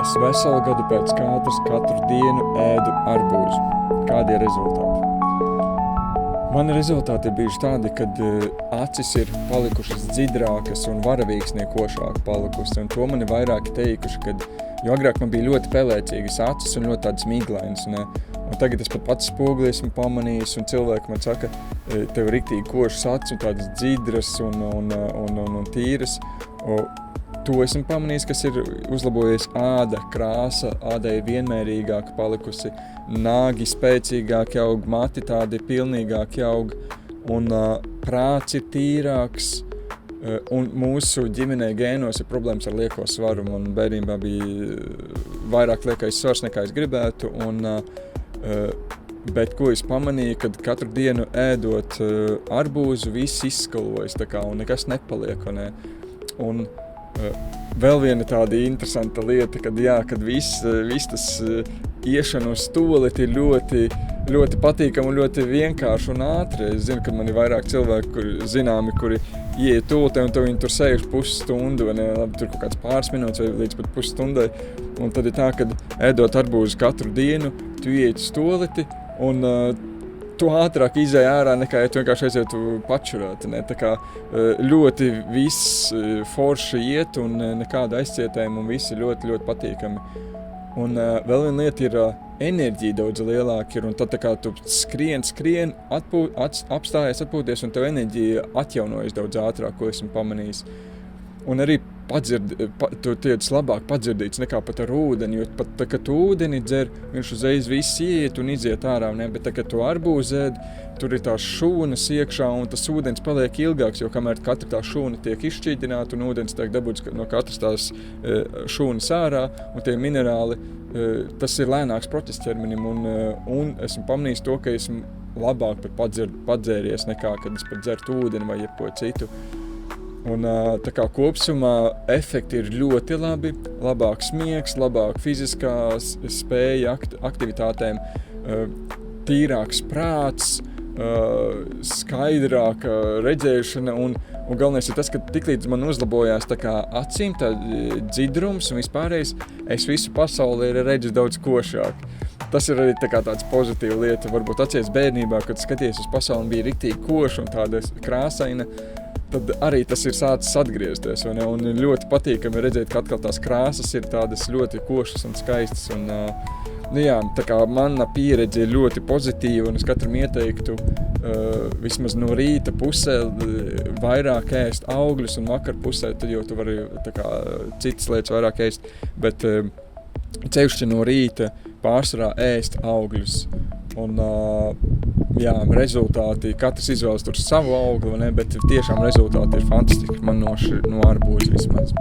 Es veselu gadu pēc kārtas katru dienu ēdu arbūzu. Kādi ir rezultāti? Mani rezultāti ir bijuši tādi, kad acis ir palikušas dzidrākas un varavīksniekošāk palikusi. Un to mani vairāki teikuši, kad jo agrāk man bija ļoti pelēcīgas acis un ļoti tādas mīglainas. Un tagad es pat pats spogulī esmu pamanījis, un cilvēki man saka, tev riktīgi košas acis un tādas dzidras un tīras. To esmu pamanījis, kas ir uzlabojies āda, krāsa, ādai ir vienmērīgāka palikusi, nāgi spēcīgāki aug, mati tādi pilnīgāki aug, un prāts ir tīrāks, un mūsu ģimenē gēnos ir problēmas ar lieko svaru. Man bērnībā bija vairāk liekais svars, nekā es gribētu, bet ko es pamanīju, kad katru dienu ēdot arbūzu, viss izskalojas un nekas nepaliek. Un vēl viena tāda interesanta lieta, kad viss tas iešana uz stoleti ir ļoti, ļoti patīkami un ļoti vienkārši un ātri. Es zinu, ka man ir vairāk cilvēki, kuri ieiet toletē un viņi tur sēž pusstundu, labi, tur kaut kāds pāris minūtes vai līdz pat pusstundai. Un tad ir tā, kad ēdot arbūzu katru dienu, tu ieiet uz toleti un tu ātrāk izēj ārā, nekā ja tu vienkārši aizietu pačurāt. Tā kā ļoti viss forši iet un nekāda aizcietējuma un visi ļoti, ļoti patīkami. Un vēl viena lieta ir enerģija daudz lielāka ir, un tad kā tu skrien, apstājies, atpūties, un tev enerģija atjaunojas daudz ātrāk, ko esmu pamanījis. Un arī tu tiec labāk padzirdīts nekā pat ar ūdeni, jo pat tā, kad tu ūdeni dzer, viņš uzreiz viss iet un iziet ārā, bet tā, kad tu arbūzu ēd, tur ir tās šūnas iekšā un tas ūdens paliek ilgāks, jo kamēr katra tā šūna tiek izšķīdināta un ūdens tiek dabūts no katras tās šūnas ārā un tie minerāli, tas ir lēnāks process ķermenim un esmu pamanījis to, ka esmu labāk pat padzēries nekā, kad es pat dzertu ūdeni vai jebko citu. Un tā kā kopsumā efekti ir ļoti labi, labāks miegs, labāk fiziskā spēja aktivitātēm, tīrāks prāts, skaidrāka redzēšana un galvenais ir tas, ka tiklīdz man uzlabojās tā kā acīm, tā dzidrums un vispārējais, es visu pasauli redzu daudz košāk. Tas ir arī tāds pozitīva lieta, varbūt atceries bērnībā, kad skaties uz pasauli un bija riktīgi koša un tāda krāsaina, tad arī tas ir sācis atgriezties, un ļoti patīkami redzēt, ka atkal tās krāsas ir tādas ļoti košas un skaistas, un tā kā mana pieredze ir ļoti pozitīva, un es katram ieteiktu vismaz no rīta pusē vairāk ēst augļus, un vakar pusē tad jau tu vari citas lietas vairāk ēst, bet ceļšķi no rīta pārsvarā ēst augļus. Un rezultāti, katrs izvēlas tur savu augli, bet tiešām rezultāti ir fantastiski, man no arbūza vismaz.